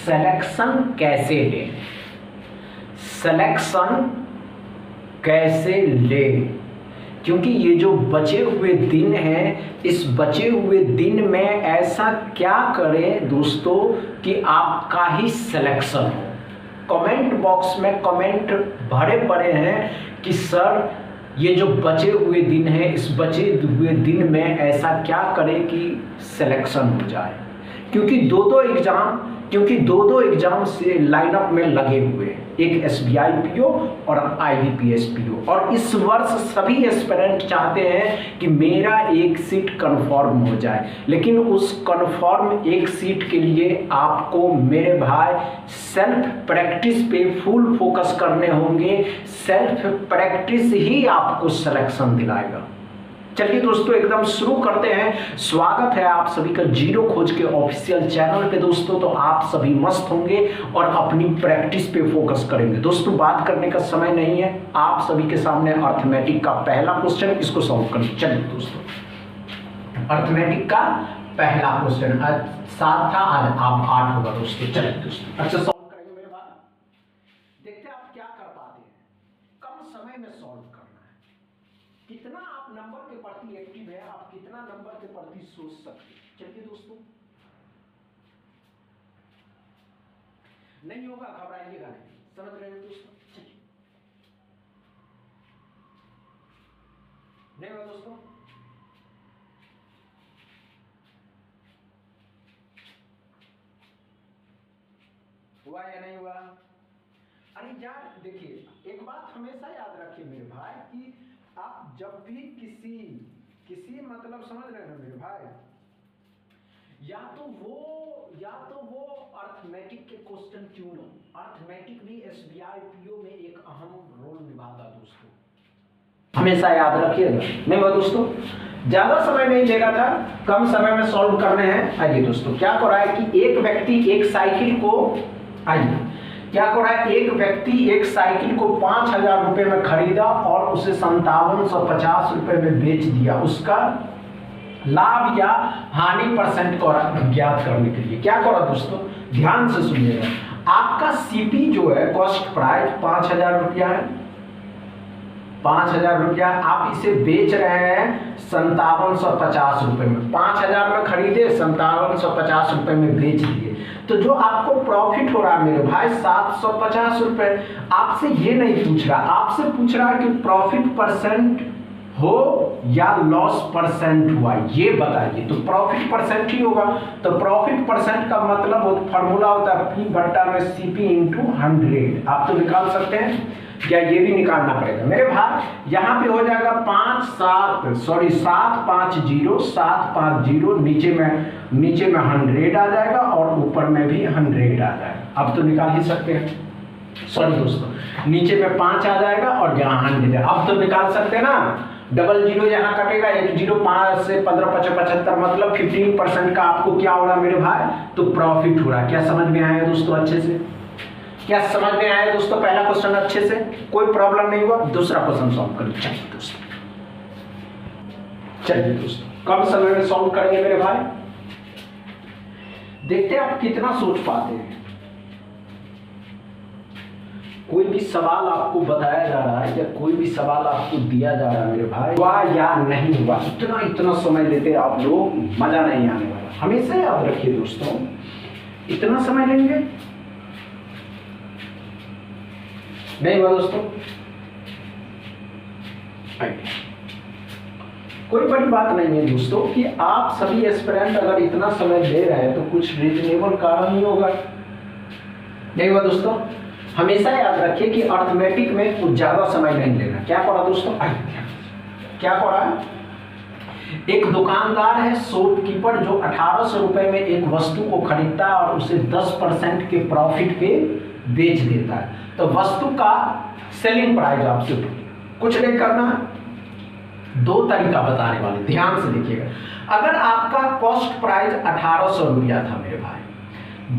Selection कैसे लें, selection कैसे लें, क्योंकि ये जो बचे हुए दिन हैं, इस बचे हुए दिन में ऐसा क्या करें दोस्तों कि आपका ही सिलेक्शन हो। कमेंट बॉक्स में कमेंट भरे पड़े हैं कि सर ये जो बचे हुए दिन हैं, इस बचे हुए दिन में ऐसा क्या करें कि सिलेक्शन हो जाए, क्योंकि दो दो एग्जाम से लाइनअप में लगे हुए हैं, एक SBI PO और IBPS PO, और इस वर्ष सभी एस्पिरेंट चाहते हैं कि मेरा एक सीट कंफर्म हो जाए, लेकिन उस कंफर्म एक सीट के लिए आपको मेरे भाई सेल्फ प्रैक्टिस पे फुल फोकस करने होंगे। सेल्फ प्रैक्टिस ही आपको सिलेक्शन दिलाएगा। चलिए दोस्तों एकदम शुरू करते हैं। स्वागत है आप सभी का जीरो खोज के ऑफिशियल चैनल पे दोस्तों। तो आप सभी मस्त होंगे और अपनी प्रैक्टिस पे फोकस करेंगे। दोस्तों बात करने का समय नहीं है, आप सभी के सामने अर्थमेटिक का पहला क्वेश्चन, इसको सॉल्व करें। चलिए दोस्तों अर्थमेटिक का पहला क्वेश्चन, आज 7 था, आज आप 8 होगा दोस्तों। चलिए दोस्तों अच्छा सॉल्व करेंगे मेरे भाई, देखते हैं आप क्या कर पाते हैं। कम समय में सॉल्व करना है, कितना आप नंबर के प्रति एक्टिव है, आप कितना नंबर के प्रति सोच सकते हैं। चलिए दोस्तों नहीं होगा घबराइएगा नहीं, समझ रहे हैं दोस्तों। चलिए नहीं होगा दोस्तों, हुआ या नहीं हुआ। अरे यार देखिए एक बात हमेशा याद रखिए मेरे भाई कि आप जब भी किसी मतलब समझ रहे हैं ना मेरे भाई, या तो वो अर्थमेटिक के क्वेश्चन क्यों ना, अर्थमेटिक भी SBI PO में एक अहम रोल निभाता दोस्तों, हमेशा याद रखिएगा। नहीं वो दोस्तों ज्यादा समय नहीं लेना था, कम समय में सॉल्व करने हैं। आइए दोस्तों क्या कर रहा है कि एक व्यक्ति एक साइकिल को, आइए क्या कर रहा है, एक व्यक्ति एक साइकिल को 5,000 रुपए में खरीदा और उसे 5750 रुपए में बेच दिया। उसका लाभ या हानि परसेंट को ज्ञात करने के लिए क्या करा दोस्तों, ध्यान से सुनिएगा। आपका CP जो है कॉस्ट प्राइस 5,000 रुपया है, 5,000 रुपया, आप इसे बेच रहे हैं 5750 रुपए में। 5,000 में खरीदे, 5750 रुपए में बेच दिए, तो जो आपको प्रॉफिट हो रहा है मेरे भाई 750 रुपए। आपसे ये नहीं पूछ रहा, आपसे पूछ रहा है कि प्रॉफिट परसेंट हो या लॉस परसेंट हुआ, ये बताइए। तो प्रॉफिट परसेंट ही होगा, तो प्रॉफिट परसेंट का मतलब फॉर्मूला होता है P/CP × 100। आप तो निकाल सकते हैं, क्या ये भी निकालना पड़ेगा मेरे भाई। यहाँ पे हो जाएगा 750, नीचे में 100 आ जाएगा और ऊपर में भी 100 आ जाएगा। अब तो निकाल ही सकते हैं, सॉरी दोस्तों नीचे में 5 आ जाएगा और यहाँ 100, अब तो निकाल सकते हैं ना। डबल जीरो यहाँ कटेगा, 1 0 5 से 15 75, मतलब 15% का आपको क्या हो रहा है मेरे भाई, तो प्रॉफिट हो रहा है। क्या समझ में आया दोस्तों अच्छे से, क्या समझ में आया दोस्तों पहला क्वेश्चन अच्छे से, कोई प्रॉब्लम नहीं हुआ। दूसरा क्वेश्चन सॉल्व करें। चलिए दोस्तों कम समय में सॉल्व करेंगे मेरे भाई, देखते हैं आप कितना सोच पाते हैं। कोई भी सवाल आपको बताया जा रहा है या कोई भी सवाल आपको दिया जा रहा है मेरे भाई, हुआ या नहीं हुआ, इतना समय लेते आप लोग, मजा नहीं आने वाला। हमेशा याद रखिए दोस्तों, इतना समय लेंगे नहीं हुआ दोस्तों। कोई बड़ी बात नहीं है दोस्तों कि आप सभी एस्पिरेंट अगर इतना समय ले रहे हैं तो कुछ रीजनेबल कारण ही होगा। नहीं हुआ दोस्तों, हमेशा याद रखिए कि अर्थमेटिक में कुछ ज्यादा समय नहीं लेना। क्या करा दोस्तों, क्या करा, एक दुकानदार है शॉपकीपर जो 1800 रुपए में एक वस्तु को खरीदता है और उसे 10% के प्रॉफिट पे बेच देता है। तो वस्तु का सेलिंग प्राइस आपसे कुछ नहीं करना, 2 तरीका बताने वाले, ध्यान से देखिएगा। अगर आपका कॉस्ट प्राइस 1800 रुपया था मेरे भाई,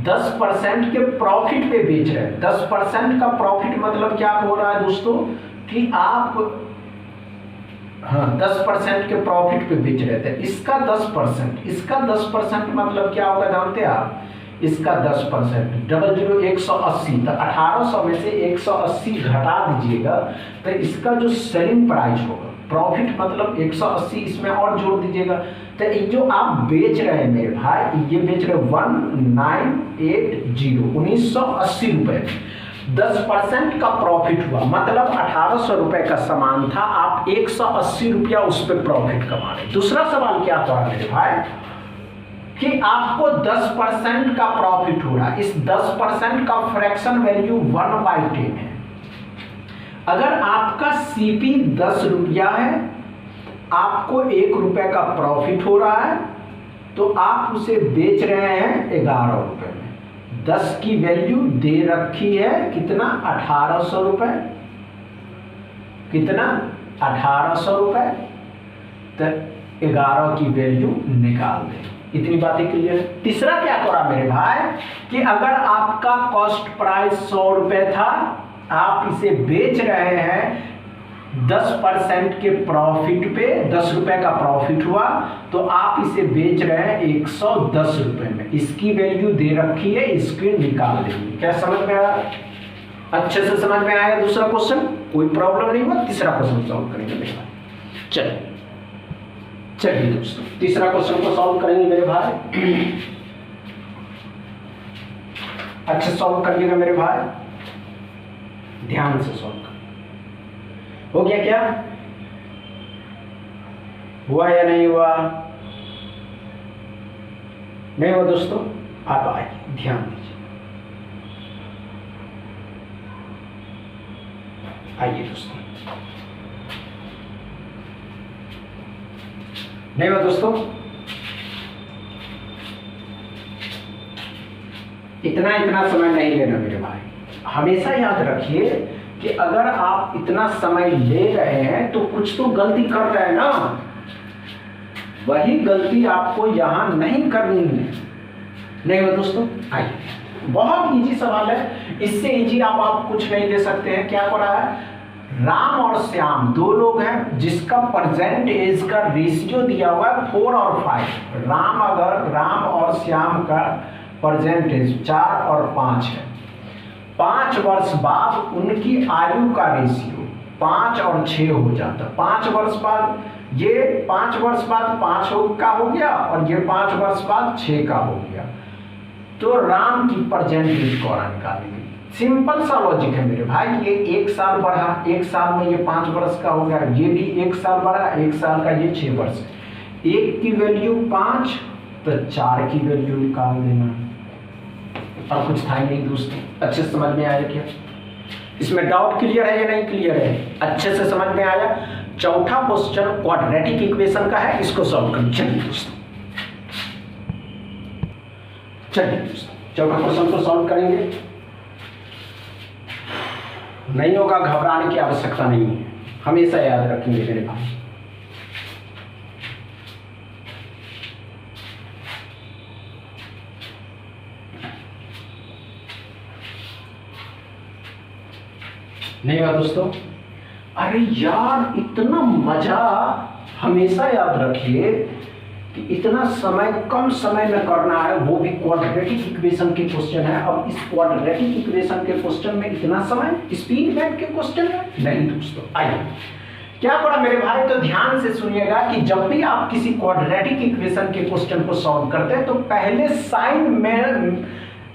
10% के प्रॉफिट पे बेच रहे हैं। 10% का प्रॉफिट मतलब क्या हो रहा है दोस्तों कि आप 10% के प्रॉफिट पे बेच रहे थे। इसका 10% मतलब क्या होगा जानते हैं आप, इसका 10%, 00 180, तो 1800 में से 180 घटा दीजिएगा तो इसका जो सेलिंग प्राइस होगा, प्रॉफिट मतलब 180 इसमें और जोड़ दीजिएगा, तो ये जो आप बेच रहे हैं मेरे भाई, ये बेच रहे 1980 1980 रुपये, 10% का प्रॉफिट हुआ, मतलब 1800 रुपये का सामान था, आप 180 रुपया उस पर प्रॉफिट कमा रहे। दूसरा सवाल क्या था मेरे भाई कि आपको 10% का प्रॉफिट हो रहा है, इस 10% का फ्रैक्शन वैल्यू 1/10 है। अगर आपका सीपी 10 रुपया है, आपको 1 रुपये का प्रॉफिट हो रहा है, तो आप उसे बेच रहे हैं 11 रुपये में। 10 की वैल्यू दे रखी है कितना, 1800 रुपये, कितना 1800 रुपये, तो 11 की वैल्यू निकाल दें। इतनी बातें क्लियर है। तीसरा क्या करा मेरे भाई कि अगर आपका कॉस्ट प्राइस 100 रुपये था, आप इसे बेच रहे हैं 10% के प्रॉफिट पे, 10 रुपये का प्रॉफिट हुआ, तो आप इसे बेच रहे हैं 110 रुपये में। इसकी वैल्यू दे रखी है, इसके निकाल देंगे। क्या समझ में आया? अच्छे से समझ में आया? दूसरा क्वेश्चन कोई प्रॉब्लम नहीं हुआ, तीसरा क्वेश्चन सॉल्व करेंगे मेरे भाई। चलिए दोस्तों, तीसरा क्वेश्चन को सॉल्व करेंगे मेरे भाई। अच्छे सॉल्व करिएगा मेरे भाई, ध्यान से सॉल्व कर। हो गया क्या? हुआ या नहीं हुआ? नहीं हुआ दोस्तों? आप आइए, ध्यान दीजिए, आइए दोस्तों। नहीं हुआ दोस्तों? इतना समय नहीं लेना मेरे भाई। हमेशा याद रखिए कि अगर आप इतना समय ले रहे हैं तो कुछ तो गलती कर रहे हैं ना, वही गलती आपको यहां नहीं करनी है। नहीं हुआ दोस्तों? आइए, बहुत इजी सवाल है, इससे इजी आप कुछ नहीं ले सकते हैं। क्या हो रहा है? राम और श्याम दो लोग हैं जिसका प्रेजेंट एज का रेशियो दिया हुआ है 4 और 5। राम और श्याम का प्रेजेंट एज 4 और 5 है। 5 वर्ष बाद उनकी आयु का रेशियो 5 और 6 हो जाता। 5 वर्ष बाद ये 5 वर्ष बाद 5 का हो गया और ये 5 वर्ष बाद 6 का हो गया। तो राम की प्रेजेंट एज को निकालेंगे। सिंपल सा लॉजिक है मेरे भाई। ये 1 साल बढ़ा, 1 साल में ये 5 वर्ष का हो गया, ये भी 1 साल बढ़ा, 1 साल का ये 6 वर्ष। 1 की वैल्यू 5, तो 4 की वैल्यू निकाल देना। और कुछ था ही नहीं दोस्तों। अच्छे से समझ में आया क्या? इसमें डाउट क्लियर है या नहीं क्लियर है? अच्छे से समझ में आया? चौथा क्वेश्चन क्वाड्रेटिक इक्वेशन का है, इसको सॉल्व करें। चलिए दोस्तों, चौथा क्वेश्चन को सॉल्व करेंगे। नहीं होगा, घबराने की आवश्यकता नहीं है, हमेशा याद रखेंगे मेरे भाई। नहीं हुआ दोस्तों? अरे यार, इतना मजा, हमेशा याद रखिए कि इतना समय कम समय में करना है, वो भी क्वाड्रेटिक इक्वेशन के क्वेश्चन है। अब इस क्वाड्रेटिक इक्वेशन के क्वेश्चन में इतना समय स्पीड मैप के क्वेश्चन है नहीं दोस्तों। आइए, क्या पढ़ा मेरे भाई? तो ध्यान से सुनिएगा कि जब भी आप किसी क्वाड्रेटिक इक्वेशन के क्वेश्चन को सॉल्व करते हैं तो पहले साइन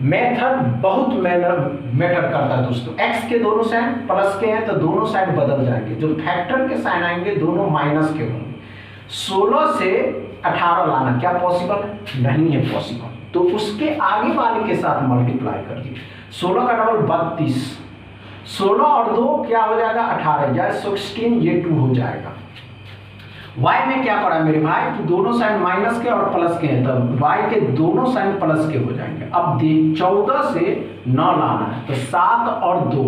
मेथड बहुत मैटर करता है दोस्तों। एक्स के दोनों साइन प्लस के हैं तो दोनों साइन बदल जाएंगे, जो फैक्टर के साइन आएंगे दोनों माइनस के होंगे। 16 से 18 लाना क्या पॉसिबल है? नहीं है पॉसिबल। तो उसके आगे वाले के साथ मल्टीप्लाई कर दिए। 16 का डबल 32, 16 और 2 क्या हो जाएगा? 18, या 16, ये 2 हो जाएगा। y में क्या पड़ा मेरे भाई कि दोनों साइन माइनस के और प्लस के हैं, तब y के दोनों साइन प्लस के हो जाएंगे। अब 14 से 9 लाना है तो 7 और 2।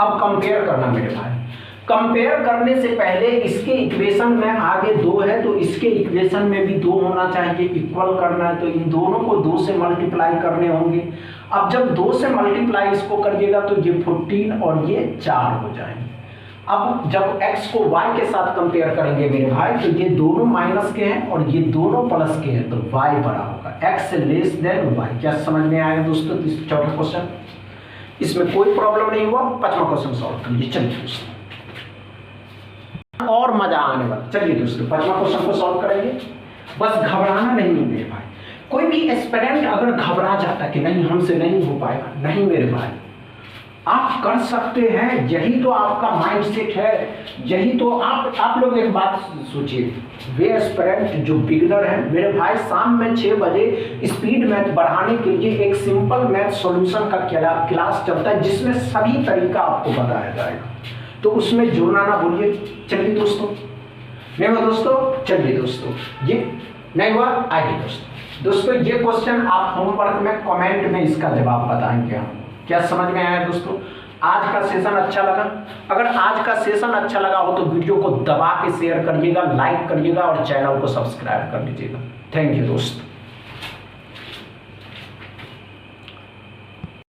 अब कंपेयर करना मेरे भाई। कंपेयर करने से पहले इसके इक्वेशन में आगे 2 है तो इसके इक्वेशन में भी 2 होना चाहिए। इक्वल करना है तो इन दोनों को 2 से मल्टीप्लाई करने होंगे। अब जब 2 से मल्टीप्लाई इसको करिएगा तो ये 14 और ये 4 हो जाएंगे। अब जब x को y के साथ कंपेयर करेंगे मेरे भाई तो ये दोनों माइनस के हैं और ये दोनों प्लस के हैं तो y बड़ा होगा x लेस देन y। क्या समझ में आएगा दोस्तों इस चौथा क्वेश्चन? इसमें कोई प्रॉब्लम नहीं हुआ। पांचवा क्वेश्चन सॉल्व कर लीजिए। चलिए दोस्तों और मजा आने वाला। चलिए दोस्तों पांचवा क्वेश्चन को सॉल्व करेंगे। बस घबराना नहीं है मेरे भाई। कोई भी एस्पिरेंट अगर घबरा जाता है कि नहीं हमसे नहीं हो पाएगा, नहीं मेरे भाई, आप कर सकते हैं। यही तो आपका माइंडसेट है। यही तो आप लोग एक बात सोचिए, वे एस्पिरेंट जो बिगिनर हैं मेरे भाई, शाम में 6 बजे स्पीड मैथ बढ़ाने के लिए एक सिंपल मैथ सॉल्यूशन का क्लास चलता है जिसमें सभी तरीका आपको बताया जाएगा। तो उसमें जुड़ना ना भूलिए। चलिए दोस्तों, नहीं हुआ दोस्तों? चलिए दोस्तों, ये नहीं हुआ, आइए दोस्तों ये क्वेश्चन आप होमवर्क में कमेंट में इसका जवाब बताएंगे हम। क्या समझ में आया दोस्तों? आज का सेशन अच्छा लगा? अगर आज का सेशन अच्छा लगा हो तो वीडियो को दबा के शेयर करिएगा, लाइक करिएगा और चैनल को सब्सक्राइब कर लीजिएगा। थैंक यू दोस्त।